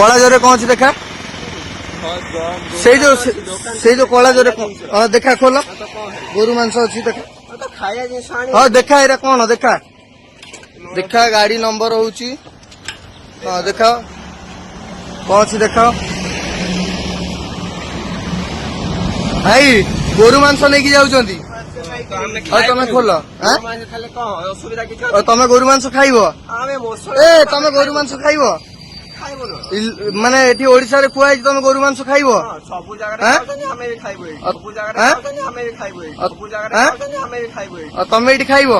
कला जोरे कौन सी देखा से जो कला जोरे देखा खोल गोरु मांस अच्छी देखा हाँ देखा एरा कौन देखा देखा गाड़ी नंबर होची हाँ देखा कौन सी देखा भाई गोरु मांस नहीं जाऊँगी तमें खोल तमें गोरु मांस खाइब ए तमें गोरु मांस खाइब माने एठी ओडिसा रे कुआ तमें गोरु मांस खाइब तमें एठी खाइब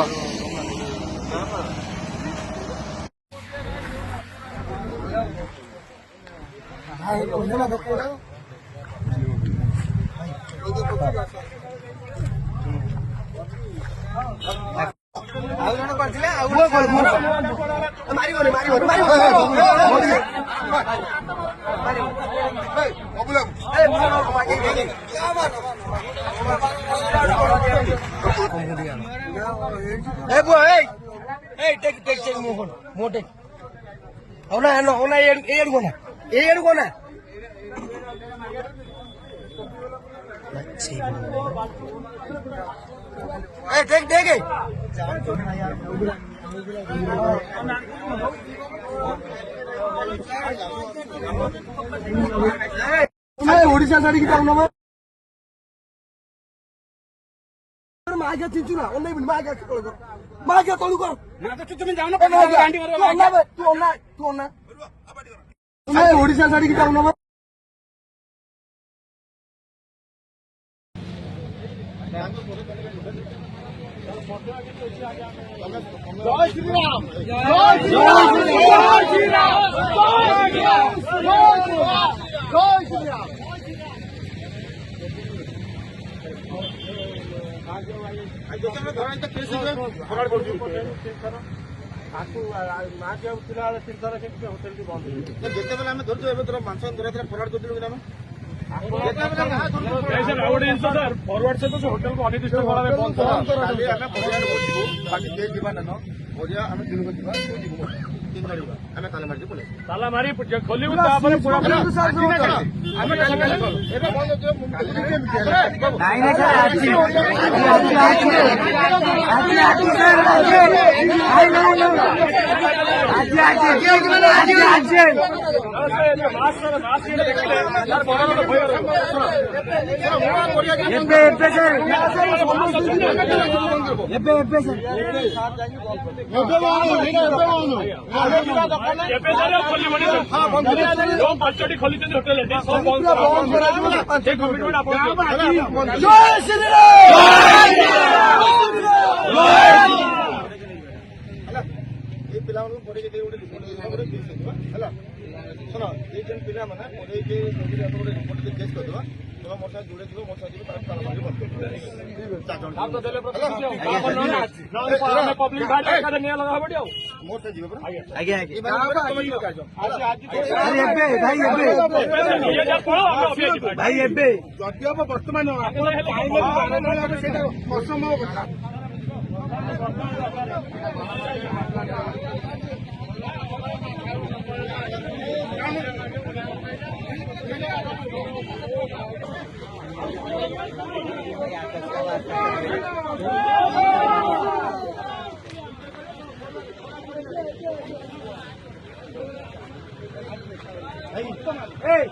ओडिशा साड़ी की मागे चिंचू ना ओन्नै पनि मागे तोलु कर मागे तोलु कर तू तुम जाऊ ना तू ओन्ना तुम्हें ओडिशा साड़ी की जाऊ ना जय श्री राम जय श्री राम जय श्री राम जय श्री राम फॉरवर्ड से तो होटल को अनिर्दिष्ट भाव में बंद ताला मारी खोली ପାଞ୍ଚଟି ଖୋଲିଛନ୍ତି ହୋଟେଲ ଶୁଣ ଏଇ ଯେନ୍ ପିଲାମାନେ ପଢେଇକି ରିପୋର୍ଟ କେସ୍ କରିଦେବା ତୁମ ମୋ ସାଙ୍ଗେ ଯୋଡ଼େ ଥିବ ମୋ ସାଙ୍ଗେ ଯିବ ତାର ବନ୍ଦ ମୋ ସାଙ୍ଗେ ଯିବ ଭାଇ ଏବେ ଯଦି ହବ ବର୍ତ୍ତମାନ ସେଇଟା ଅସମ୍ଭବ କଥା hey